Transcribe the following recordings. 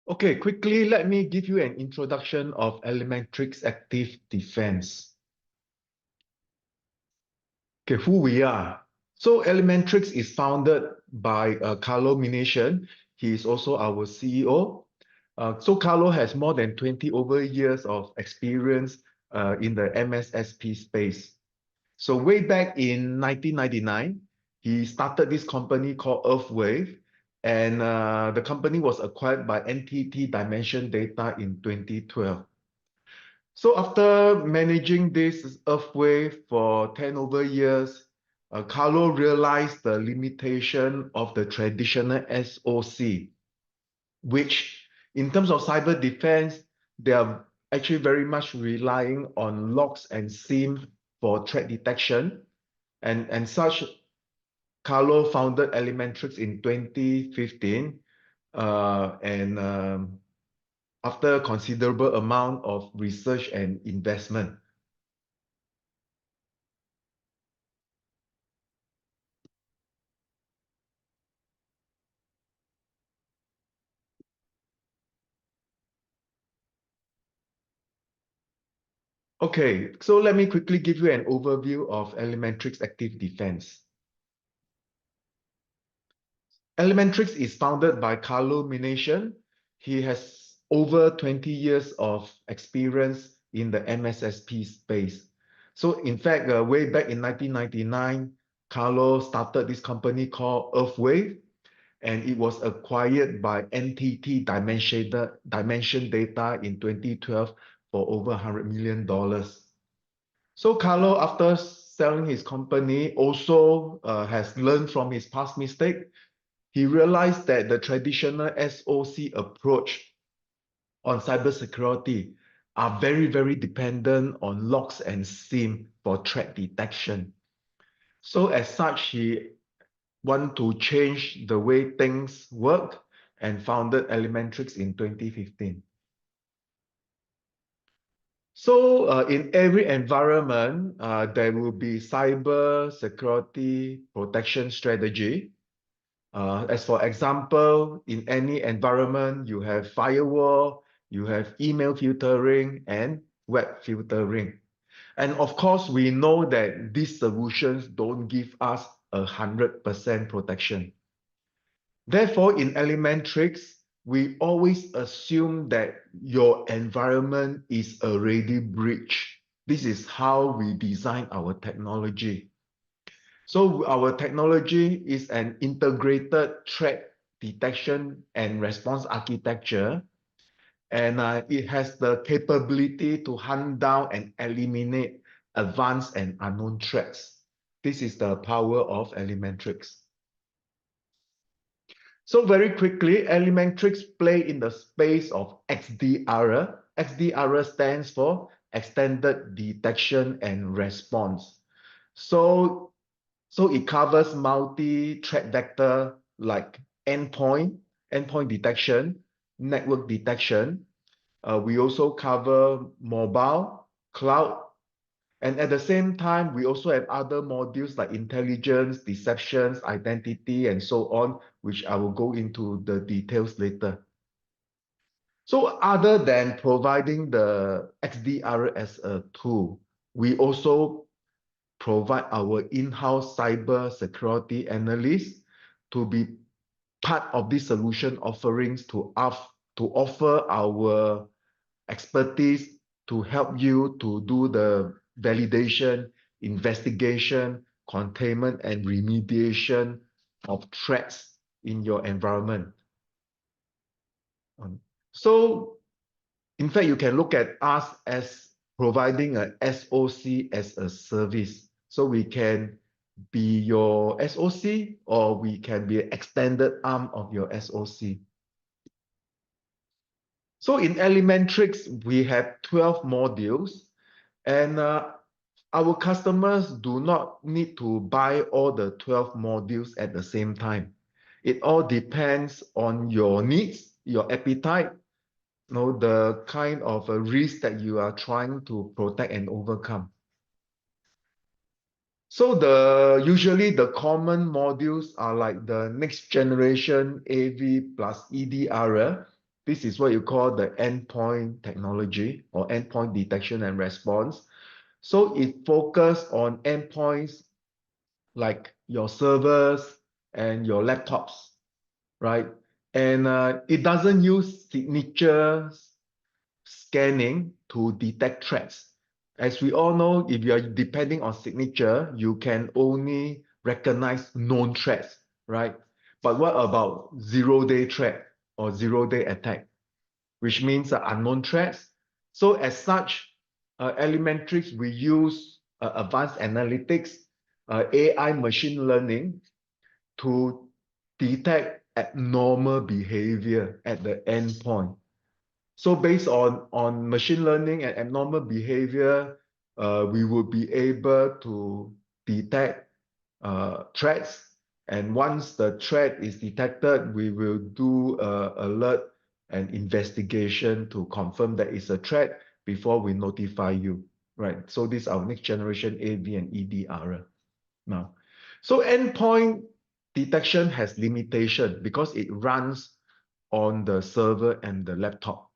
Okay, quickly, let me give you an introduction of LMNTRIX Active Defense. Okay, who we are. So LMNTRIX is founded by Carlo Mination. He is also our CEO. So Carlo has more than 20 over years of experience in the MSSP space. So way back in 1999, he started this company called Earthwave, and the company was acquired by NTT Dimension Data in 2012. So after managing this Earthwave for 10 over years, Carlo realized the limitation of the traditional SOC, which in terms of cyber defense, they are actually very much relying on logs and SIM for threat detection. And such, Carlo founded LMNTRIX in 2015, and after considerable amount of research and investment. Okay, so let me quickly give you an overview of LMNTRIX Active Defense. LMNTRIX is founded by Carlo Mination. He has over 20 years of experience in the MSSP space. So in fact, way back in 1999, Carlo started this company called Earthwave, and it was acquired by NTT Dimension Data in 2012 for over $100 million. So Carlo, after selling his company, also has learned from his past mistake. He realized that the traditional SOC approach on cybersecurity are very, very dependent on logs and SIM for threat detection. So as such, he wanted to change the way things work and founded LMNTRIX in 2015. So in every environment, there will be cyber security protection strategy. As for example, in any environment, you have firewall, you have email filtering and web filtering. And of course, we know that these solutions don't give us 100% protection. Therefore, in LMNTRIX, we always assume that your environment is already breached. This is how we design our technology. So our technology is an integrated threat detection and response architecture, and it has the capability to hunt down and eliminate advanced and unknown threats. This is the power of LMNTRIX. So very quickly, LMNTRIX play in the space of XDR. XDR stands for Extended Detection and Response. So it covers multi-threat vector like endpoint detection, network detection. We also cover mobile, cloud, and at the same time, we also have other modules like intelligence, deceptions, identity, and so on, which I will go into the details later. So other than providing the XDR as a tool, we also provide our in-house cyber security analysts to be part of these solution offerings to offer our expertise to help you to do the validation, investigation, containment, and remediation of threats in your environment. So, in fact, you can look at us as providing a SOC as a service. So we can be your SOC or we can be an extended arm of your SOC. So in LMNTRIX, we have 12 modules, and our customers do not need to buy all the 12 modules at the same time. It all depends on your needs, your appetite, the kind of a risk that you are trying to protect and overcome. So usually the common modules are like the next generation AV plus EDR, This is what you call the endpoint technology or endpoint detection and response. So it focuses on endpoints like your servers and your laptops, right? And it doesn't use signature scanning to detect threats. As we all know, if you are depending on signature, you can only recognize known threats, right? But what about zero-day threat or zero-day attack, which means unknown threats? So as such, LMNTRIX, we use advanced analytics, AI machine learning to detect abnormal behavior at the endpoint. So based on machine learning and abnormal behavior, we will be able to detect threats. And once the threat is detected, we will do alert and investigation to confirm that it's a threat before we notify you, right? So this is our next generation AV and EDR now. So endpoint detection has limitation because it runs on the server and the laptop.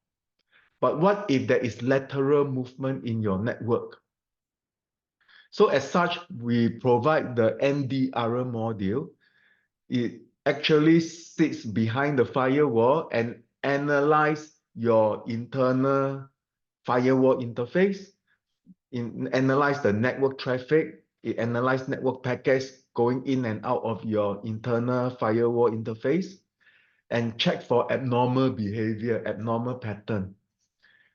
But what if there is lateral movement in your network? So as such, we provide the NDR module. It actually sits behind the firewall and analyze your internal firewall interface, analyze the network traffic, it analyze network packets going in and out of your internal firewall interface, and check for abnormal behavior, abnormal pattern.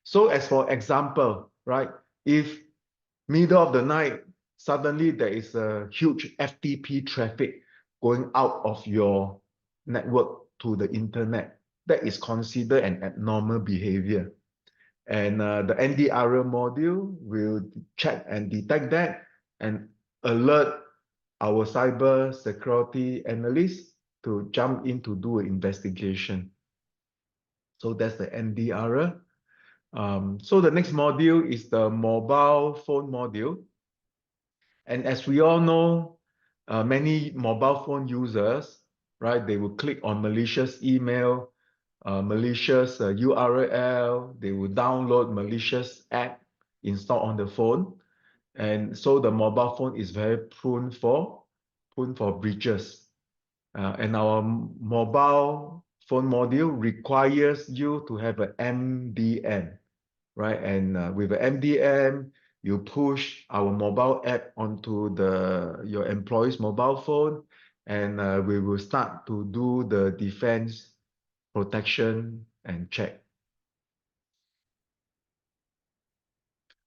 So as for example, right, if middle of the night, suddenly there is a huge FTP traffic going out of your network to the internet, that is considered an abnormal behavior. And the NDR module will check and detect that and alert our cyber security analyst to jump in to do an investigation. So that's the NDR. So the next module is the mobile phone module. And as we all know, many mobile phone users, right, they will click on malicious email, malicious URL, they will download malicious app installed on the phone. And so the mobile phone is very prone for breaches. And our mobile phone module requires you to have an MDM, right? And with an MDM, you push our mobile app onto your employee's mobile phone, and we will start to do the defense, protection, and check.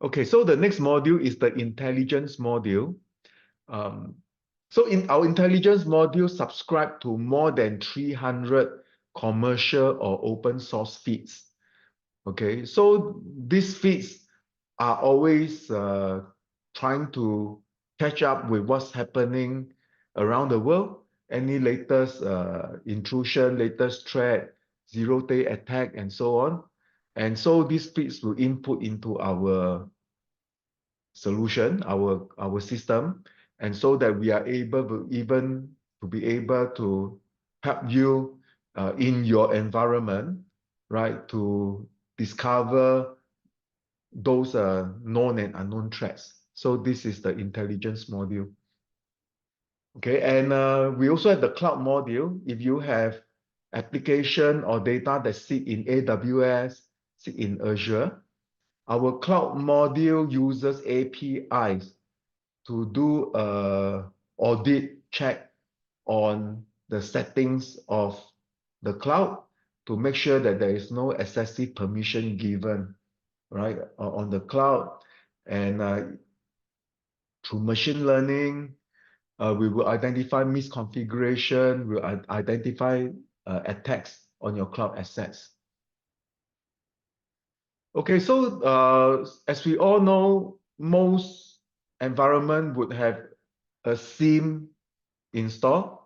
Okay, so the next module is the intelligence module. So in our intelligence module, subscribe to more than 300 commercial or open source feeds. Okay, so these feeds are always trying to catch up with what's happening around the world, any latest intrusion, latest threat, zero-day attack, and so on. And so these feeds will input into our solution, our system, and so that we are able to be able to help you in your environment, right, to discover those known and unknown threats. So this is the intelligence module. Okay, and we also have the cloud module. If you have application or data that sit in AWS, sit in Azure, our cloud module uses APIs to do a audit check on the settings of the cloud to make sure that there is no excessive permission given, right, on the cloud. And through machine learning, we will identify misconfiguration, we will identify attacks on your cloud assets. Okay, so as we all know, most environment would have a SIEM installed.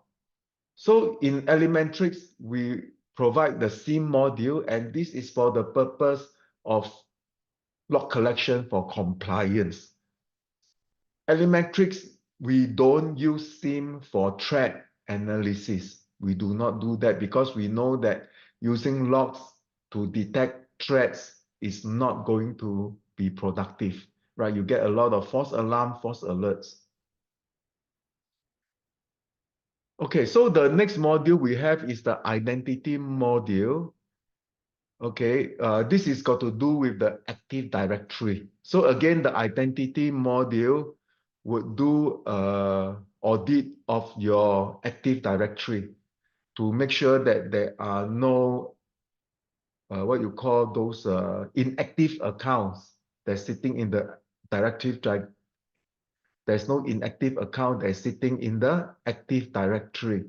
So in LMNTRIX, we provide the SIEM module, and this is for the purpose of log collection for compliance. LMNTRIX, we don't use SIEM for threat analysis. We do not do that because we know that using logs to detect threats is not going to be productive, right? You get a lot of false alarm, false alerts. Okay, so the next module we have is the identity module. Okay, this is got to do with the Active Directory. So again, the identity module would do audit of your Active Directory to make sure that there are no what you call those inactive accounts that's sitting in the directory. There's no inactive account that's sitting in the Active Directory,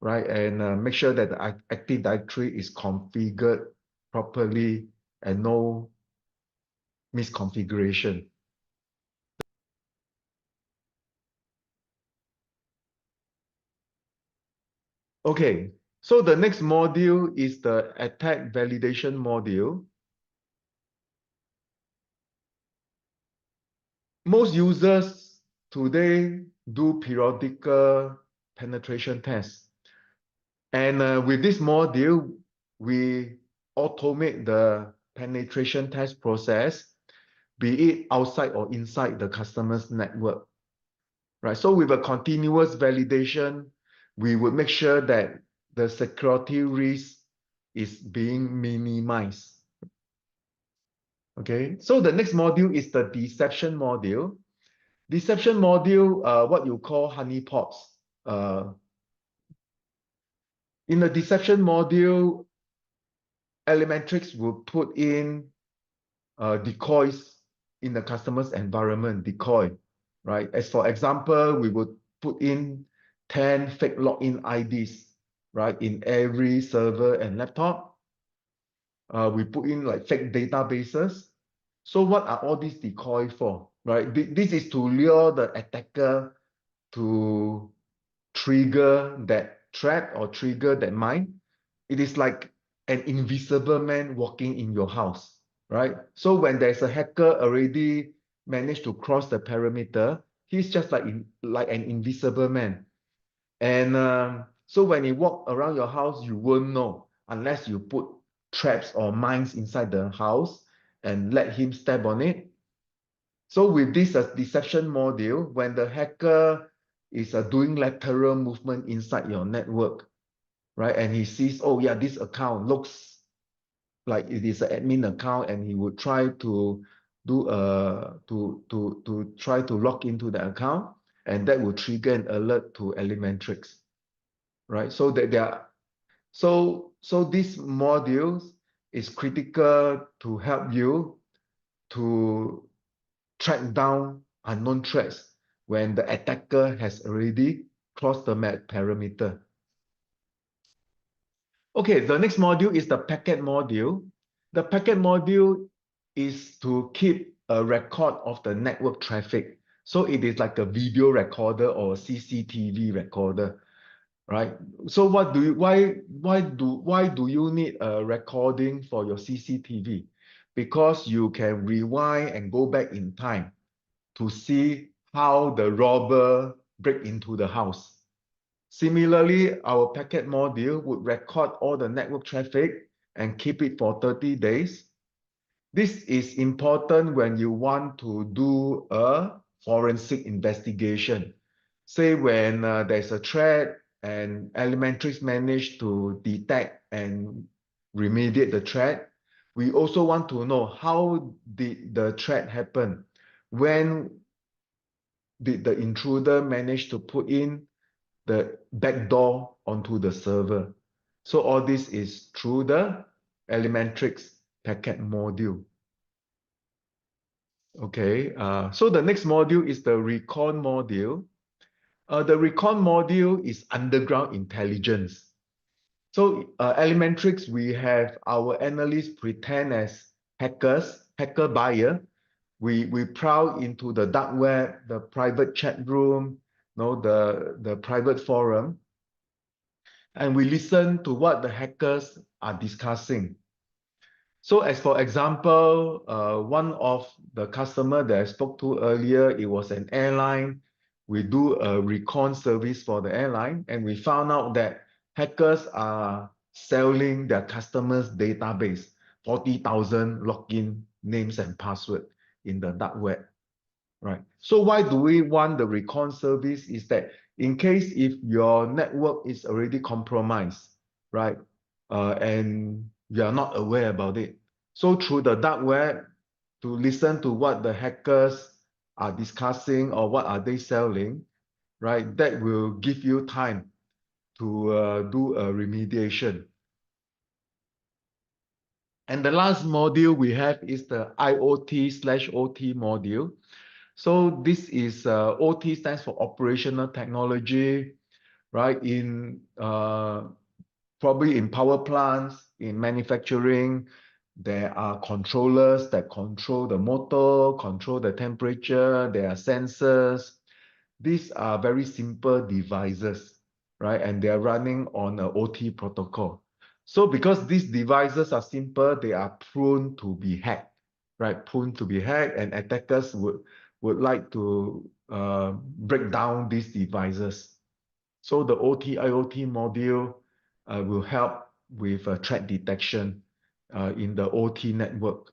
right? And make sure that the Active Directory is configured properly and no misconfiguration. Okay, so the next module is the attack validation module. Most users today do periodical penetration tests. And with this module, we automate the penetration test process, be it outside or inside the customer's network, right? So with a continuous validation, we would make sure that the security risk is being minimized. Okay, so the next module is the deception module. Deception module, what you call honeypots. In the deception module, LMNTRIX will put in decoys in the customer's environment, decoy, right? As for example, we would put in 10 fake login IDs, right, in every server and laptop. We put in like fake databases. So what are all these decoy for, right? This is to lure the attacker to trigger that threat or trigger that mine. It is like an invisible man walking in your house, right? So when there's a hacker already managed to cross the perimeter, he's just like an invisible man. And so when he walk around your house, you won't know unless you put traps or mines inside the house and let him step on it. So with this deception module, when the hacker is doing lateral movement inside your network, right, and he sees, oh yeah, this account looks like it is an admin account, and he would try to do to try to log into the account, and that will trigger an alert to LMNTRIX, right? So that there are so this modules is critical to help you to track down unknown threats when the attacker has already crossed the perimeter. Okay, the next module is the packet module. The packet module is to keep a record of the network traffic. So it is like a video recorder or a CCTV recorder, right? So why do you need a recording for your CCTV? Because you can rewind and go back in time to see how the robber break into the house. Similarly, our packet module would record all the network traffic and keep it for 30 days. This is important when you want to do a forensic investigation. Say when there's a threat and LMNTRIX managed to detect and remediate the threat, we also want to know how did the threat happen. When did the intruder manage to put in the backdoor onto the server? So all this is through the LMNTRIX packet module. Okay, so the next module is the recon module. The recon module is underground intelligence. So LMNTRIX, we have our analysts pretend as hackers, hacker buyer. We prowl into the dark web, the private chat room, the private forum, and we listen to what the hackers are discussing. So as for example, one of the customer that I spoke to earlier, it was an airline. We do a recon service for the airline, and we found out that hackers are selling their customers' database, 40,000 login names and password in the dark web, right? So why do we want the recon service? Is that in case if your network is already compromised, right, and you are not aware about it, so through the dark web, to listen to what the hackers are discussing or what are they selling, right, that will give you time to do a remediation. And the last module we have is the IoT/OT module. So this is OT stands for operational technology, right? In probably in power plants, in manufacturing, there are controllers that control the motor, control the temperature, there are sensors. These are very simple devices, right? And they are running on an OT protocol. So because these devices are simple, they are prone to be hacked, right? Prone to be hacked, and attackers would like to break down these devices. So the OT IoT module will help with threat detection in the OT network.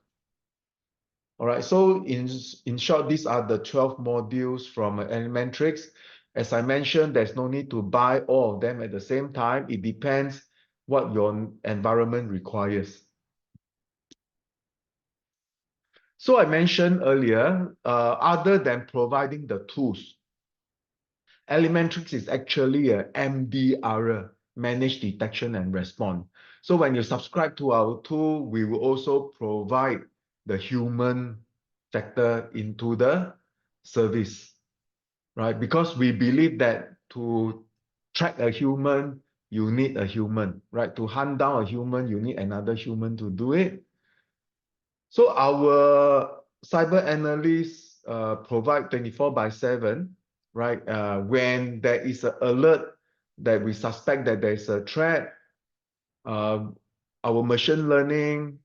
All right, so in short, these are the 12 modules from LMNTRIX. As I mentioned, there's no need to buy all of them at the same time. It depends what your environment requires. So I mentioned earlier, other than providing the tools, LMNTRIX is actually a MDR, Managed Detection and Response. So when you subscribe to our tool, we will also provide the human factor into the service, right? Because we believe that to track a human, you need a human, right? To hunt down a human, you need another human to do it. So our cyber analysts provide 24/7, right? When there is an alert that we suspect that there is a threat, our machine learning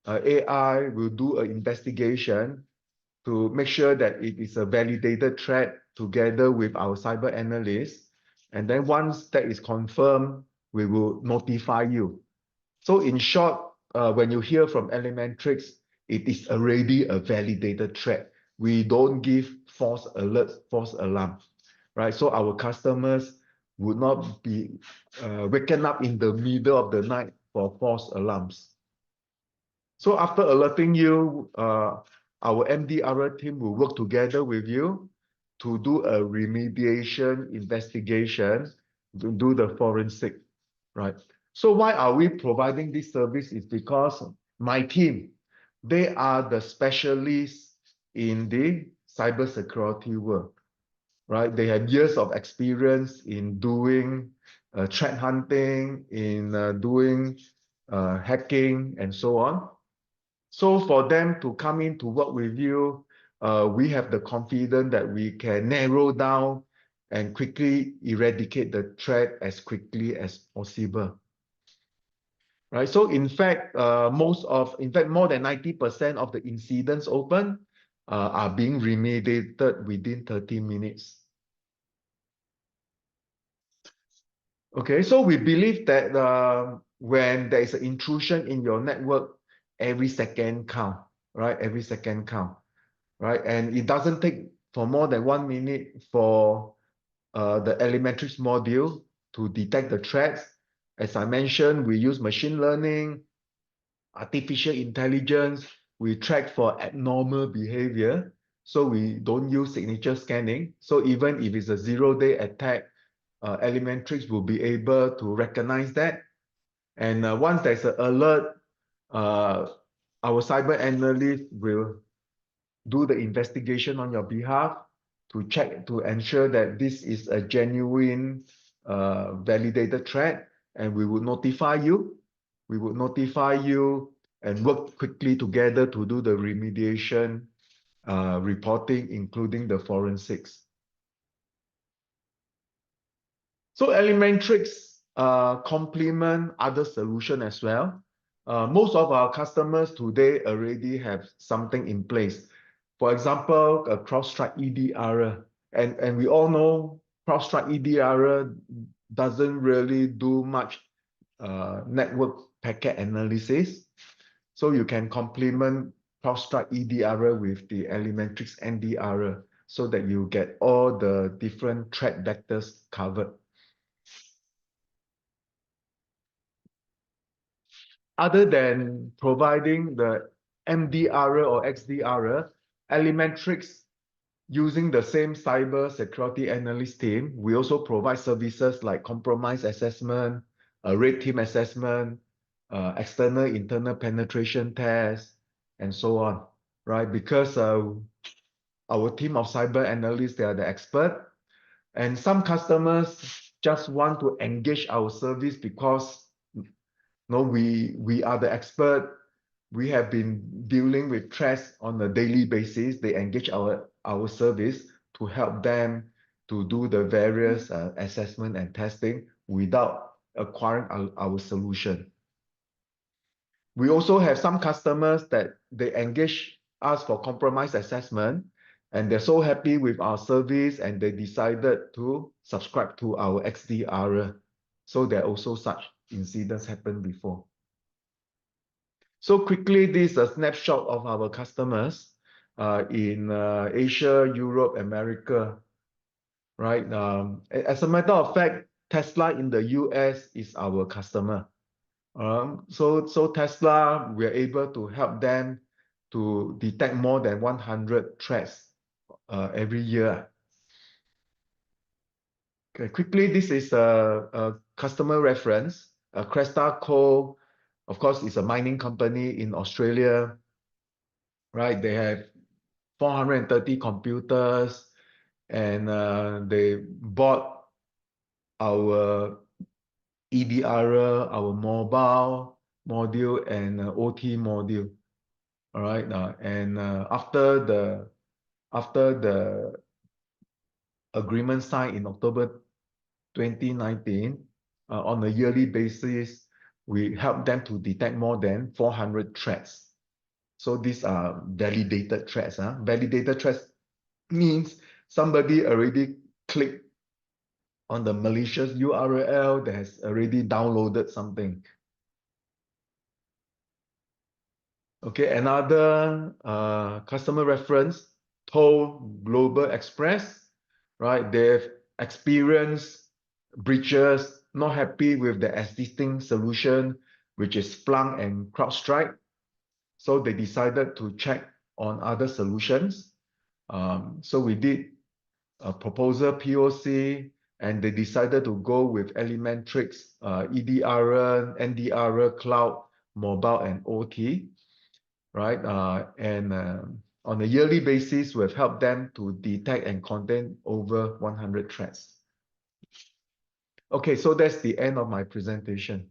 AI will do an investigation to make sure that it is a validated threat together with our cyber analysts. And then once that is confirmed, we will notify you. So in short, when you hear from LMNTRIX, it is already a validated threat. We don't give false alerts, false alarms, right? So our customers would not be waken up in the middle of the night for false alarms. So after alerting you, our MDR team will work together with you to do a remediation investigation, to do the forensic, right? So why are we providing this service? Is because my team, they are the specialists in the cybersecurity world, right? They have years of experience in doing threat hunting, in doing hacking, and so on. So for them to come in to work with you, we have the confidence that we can narrow down and quickly eradicate the threat as quickly as possible. Right. So in fact, more than 90% of the incidents open are being remediated within 30 minutes. Okay, so we believe that when there is an intrusion in your network, every second count, right? Every second count, right? And it doesn't take for more than 1 minute for the LMNTRIX module to detect the threats. As I mentioned, we use machine learning, artificial intelligence. We track for abnormal behavior. So we don't use signature scanning. So even if it's a zero-day attack, LMNTRIX will be able to recognize that. And once there's an alert, our cyber analyst will do the investigation on your behalf to check, to ensure that this is a genuine validated threat, and we will notify you. We will notify you and work quickly together to do the remediation reporting, including the forensics. So LMNTRIX complement other solution as well. Most of our customers today already have something in place. For example, a CrowdStrike EDR, and we all know CrowdStrike EDR doesn't really do much network packet analysis. So you can complement CrowdStrike EDR with the LMNTRIX NDR so that you get all the different threat vectors covered. Other than providing the MDR or XDR, LMNTRIX using the same cyber security analyst team, we also provide services like compromise assessment, red team assessment, external internal penetration tests, and so on, right? Because our team of cyber analysts, they are the expert, and some customers just want to engage our service because we are the expert. We have been dealing with threats on a daily basis. They engage our service to help them to do the various assessment and testing without acquiring our solution. We also have some customers that they engage us for compromise assessment, and they're so happy with our service and they decided to subscribe to our XDR. So there are also such incidents happened before. So quickly, this is a snapshot of our customers in Asia, Europe, America, right? As a matter of fact, Tesla in the US is our customer. So Tesla, we're able to help them to detect more than 100 threats every year. Okay, quickly, this is a customer reference. Cresta Co, of course, is a mining company in Australia, right? They have 430 computers, and they bought our EDR, our mobile module, and OT module. All right, and after the agreement signed in October 2019, on a yearly basis, we help them to detect more than 400 threats. So these are validated threats. Validated threats means somebody already clicked on the malicious URL that has already downloaded something. Okay, another customer reference, Toll Global Express, right? They've experienced breaches, not happy with the existing solution, which is Splunk and CrowdStrike. So they decided to check on other solutions. So we did a proposal POC, and they decided to go with LMNTRIX, EDR, NDR, cloud, mobile, and OT, right? On a yearly basis, we've helped them to detect and contain over 100 threats. Okay, so that's the end of my presentation.